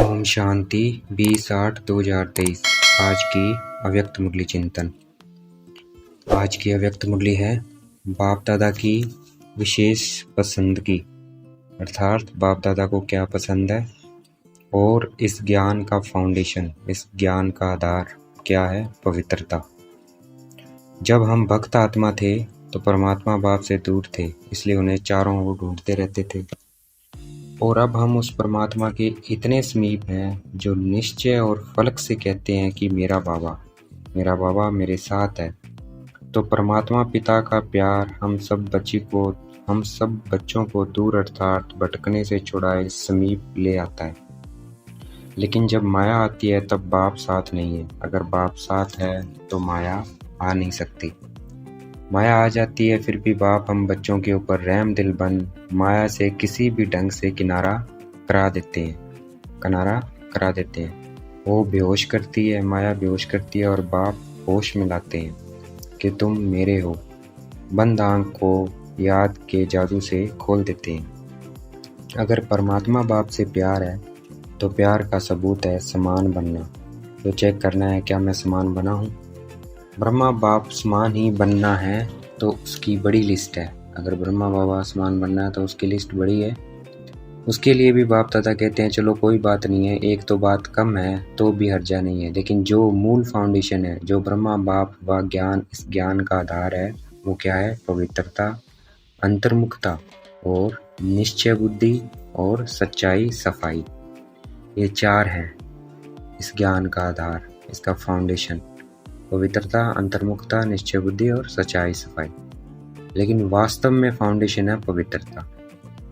ओम शांति 20/8/2023। आज की अव्यक्त मुरली चिंतन। आज की अव्यक्त मुरली है बाप दादा की विशेष पसंद की, अर्थात बाप दादा को क्या पसंद है और इस ज्ञान का फाउंडेशन, इस ज्ञान का आधार क्या है? पवित्रता। जब हम भक्त आत्मा थे तो परमात्मा बाप से दूर थे, इसलिए उन्हें चारों ओर ढूंढते रहते थे। और अब हम उस परमात्मा के इतने समीप हैं जो निश्चय और फलक से कहते हैं कि मेरा बाबा मेरे साथ है। तो परमात्मा पिता का प्यार हम सब बच्चों को दूर अर्थात भटकने से छुड़ाए समीप ले आता है। लेकिन जब माया आती है तब बाप साथ नहीं है। अगर बाप साथ है तो माया आ नहीं सकती। माया आ जाती है, फिर भी बाप हम बच्चों के ऊपर रहम दिल बन माया से किसी भी ढंग से किनारा करा देते हैं। वो बेहोश करती है, माया बेहोश करती है और बाप होश में लाते हैं कि तुम मेरे हो। बंद आँख को याद के जादू से खोल देते हैं। अगर परमात्मा बाप से प्यार है तो प्यार का सबूत है समान बनना। तो चेक करना है क्या मैं समान बना हूँ? ब्रह्मा बाप समान ही बनना है तो उसकी बड़ी लिस्ट है। अगर ब्रह्मा बाबा समान बनना है तो उसकी लिस्ट बड़ी है। उसके लिए भी बाप दादा कहते हैं चलो कोई बात नहीं है, एक तो बात कम है तो भी हर्जा नहीं है। लेकिन जो मूल फाउंडेशन है, जो ब्रह्मा बाप व ज्ञान, इस ज्ञान का आधार है, वो क्या है? पवित्रता, अंतर्मुखता और निश्चय बुद्धि और सच्चाई सफाई। ये चार है इस ज्ञान का आधार, इसका फाउंडेशन। पवित्रता, अंतर्मुखता, निश्चय बुद्धि और सच्चाई सफाई। लेकिन वास्तव में फाउंडेशन है पवित्रता,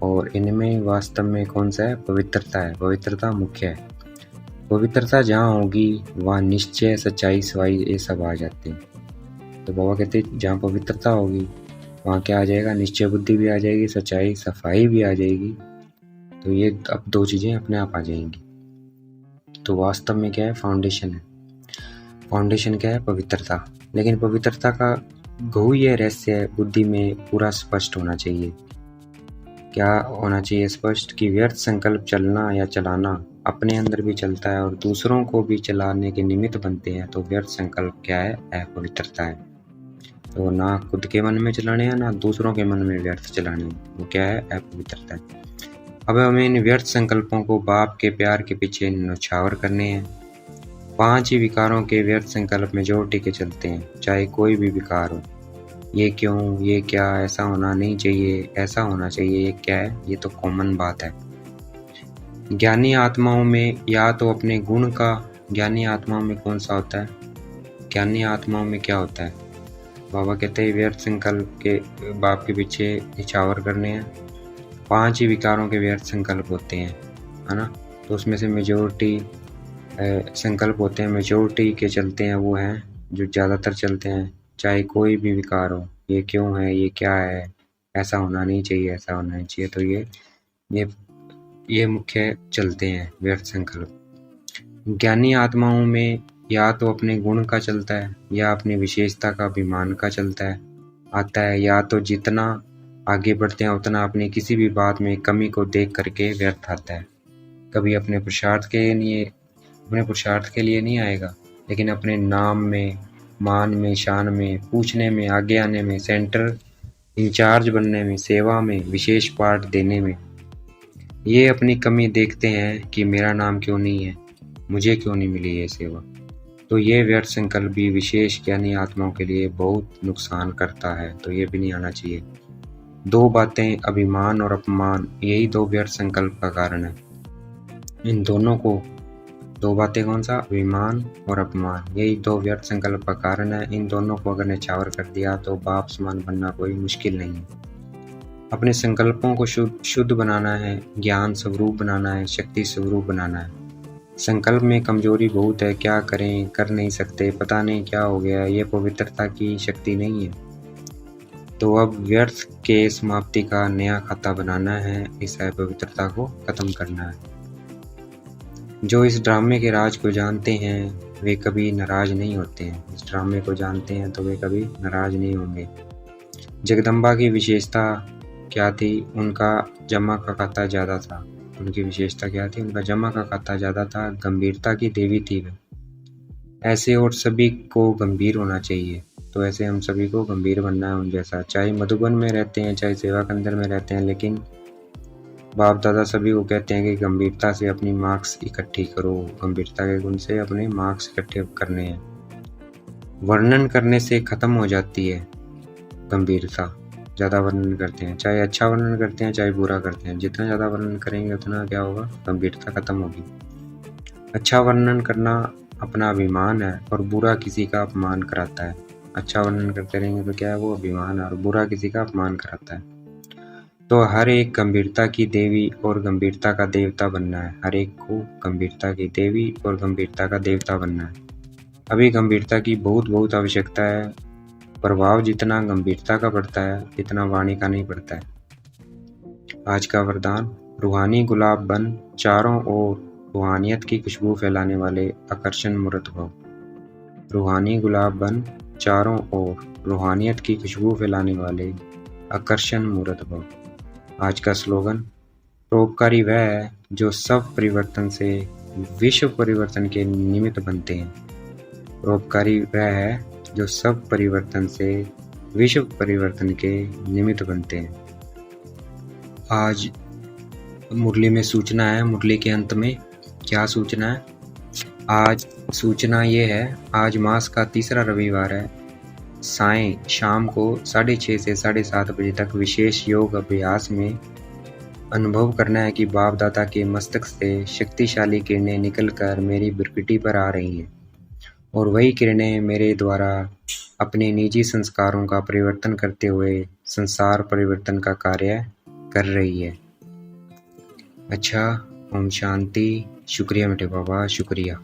और इनमें वास्तव में कौन सा है? पवित्रता है। पवित्रता मुख्य है। पवित्रता जहाँ होगी वहाँ निश्चय, सच्चाई, सफाई ये सब आ जाते हैं। तो बाबा कहते हैं जहाँ पवित्रता होगी वहाँ क्या आ जाएगा? निश्चय बुद्धि भी आ जाएगी, सच्चाई सफाई भी आ जाएगी। तो ये अब दो चीज़ें अपने आप आ जाएंगी। तो वास्तव में क्या है? फाउंडेशन है। फाउंडेशन क्या है? पवित्रता। लेकिन पवित्रता का गहूय रहस्य बुद्धि में पूरा स्पष्ट होना चाहिए। क्या होना चाहिए स्पष्ट? कि व्यर्थ संकल्प चलना या चलाना अपने अंदर भी चलता है और दूसरों को भी चलाने के निमित्त बनते हैं। तो व्यर्थ संकल्प क्या है? अपवित्रता है। तो ना खुद के मन में चलाने हैं ना दूसरों के मन में व्यर्थ चलाने हैं, वो क्या है? अपवित्रता है। अब हमें इन व्यर्थ संकल्पों को बाप के प्यार के पीछे न्यौछावर करने हैं। 5 ही विकारों के व्यर्थ संकल्प मेजॉरिटी के चलते हैं, चाहे कोई भी विकार हो। ये क्यों, ये क्या, ऐसा होना नहीं चाहिए, ऐसा होना चाहिए, ये क्या है? ये तो कॉमन बात है। ज्ञानी आत्माओं में या तो अपने गुण का, ज्ञानी आत्माओं में कौन सा होता है? ज्ञानी आत्माओं में क्या होता है? बाबा कहते हैं व्यर्थ संकल्प के बाप के पीछे निछावर करने हैं। 5 ही विकारों के व्यर्थ संकल्प होते हैं, है ना। तो उसमें से मेजॉरिटी संकल्प होते हैं, मेजॉरिटी के चलते हैं, वो हैं जो ज़्यादातर चलते हैं, चाहे कोई भी विकार हो। ये क्यों है, ये क्या है, ऐसा होना नहीं चाहिए, ऐसा होना नहीं चाहिए। तो ये मुख्य चलते हैं व्यर्थ संकल्प। ज्ञानी आत्माओं में या तो अपने गुण का चलता है या अपनी विशेषता का अभिमान का आता है, या तो जितना आगे बढ़ते हैं उतना अपनी किसी भी बात में कमी को देख करके व्यर्थ आता है। कभी अपने पुरुषार्थ के लिए नहीं आएगा, लेकिन अपने नाम में, मान में, शान में, पूछने में, आगे आने में, सेंटर इंचार्ज बनने में, सेवा में, विशेष पाठ देने में, ये अपनी कमी देखते हैं कि मेरा नाम क्यों नहीं है, मुझे क्यों नहीं मिली ये सेवा। तो ये व्यर्थ संकल्प भी विशेष ज्ञानी आत्माओं के लिए बहुत नुकसान करता है। तो ये भी नहीं आना चाहिए। 2 बातें, अभिमान और अपमान, यही 2 व्यर्थ संकल्प का कारण है। इन दोनों को, 2 बातें कौन सा? अभिमान और अपमान, यही 2 व्यर्थ संकल्प का कारण है। इन दोनों को अगर न्यौछावर कर दिया तो बाप समान बनना कोई मुश्किल नहीं है। अपने संकल्पों को शुद्ध बनाना है, ज्ञान स्वरूप बनाना है, शक्ति स्वरूप बनाना है। संकल्प में कमजोरी बहुत है, क्या करें, कर नहीं सकते, पता नहीं क्या हो गया, ये पवित्रता की शक्ति नहीं है। तो अब व्यर्थ के समाप्ति का नया खाता बनाना है, इस अपवित्रता को खत्म करना है। जो इस ड्रामे के राज को जानते हैं वे कभी नाराज नहीं होते हैं। इस ड्रामे को जानते हैं तो वे कभी नाराज नहीं होंगे। जगदम्बा की विशेषता क्या थी? उनका जमा का खाता ज़्यादा था। उनकी विशेषता क्या थी? उनका जमा का खाता ज़्यादा था, गंभीरता की देवी थी वे। ऐसे और सभी को गंभीर होना चाहिए। तो ऐसे हम सभी को गंभीर बनना है उन जैसा। चाहे मधुबन में रहते हैं, चाहे सेवाकंदर में रहते हैं, लेकिन बाप दादा सभी को कहते हैं कि गंभीरता से अपनी मार्क्स इकट्ठी करो, गंभीरता के गुण से अपने मार्क्स इकट्ठे करने हैं। वर्णन करने से खत्म हो जाती है गंभीरता। ज़्यादा वर्णन करते हैं, चाहे अच्छा वर्णन करते हैं चाहे बुरा करते हैं, जितना ज़्यादा वर्णन करेंगे उतना क्या होगा? गंभीरता खत्म होगी। अच्छा वर्णन करना अपना अभिमान है और बुरा किसी का अपमान कराता है। अच्छा वर्णन करते रहेंगे तो क्या है? वो अभिमान है और बुरा किसी का अपमान कराता है। तो हर एक गंभीरता की देवी और गंभीरता का देवता बनना है। हर एक को गंभीरता की देवी और गंभीरता का देवता बनना है। अभी गंभीरता की बहुत आवश्यकता है। प्रभाव जितना गंभीरता का पड़ता है, इतना वाणी का नहीं पड़ता है। आज का वरदान: रूहानी गुलाब बन, चारों ओर रूहानियत की खुशबू फैलाने वाले आकर्षण मूर्त भव। रूहानी गुलाब बन, चारों ओर रूहानियत की खुशबू फैलाने वाले आकर्षण मूर्त भव। आज का स्लोगन: परोपकारी वह है जो सब परिवर्तन से विश्व परिवर्तन के निमित्त बनते हैं। परोपकारी वह है जो सब परिवर्तन से विश्व परिवर्तन के निमित्त बनते हैं। आज मुरली में सूचना है। मुरली के अंत में क्या सूचना है? आज सूचना ये है, आज मास का तीसरा रविवार है। शाम को 6:30 से 7:30 बजे तक विशेष योग अभ्यास में अनुभव करना है कि बाप दादा के मस्तक से शक्तिशाली किरणें निकलकर मेरी भ्रुकुटी पर आ रही हैं और वही किरणें मेरे द्वारा अपने निजी संस्कारों का परिवर्तन करते हुए संसार परिवर्तन का कार्य कर रही है। अच्छा, ओम शांति। शुक्रिया मेरे बाबा, शुक्रिया।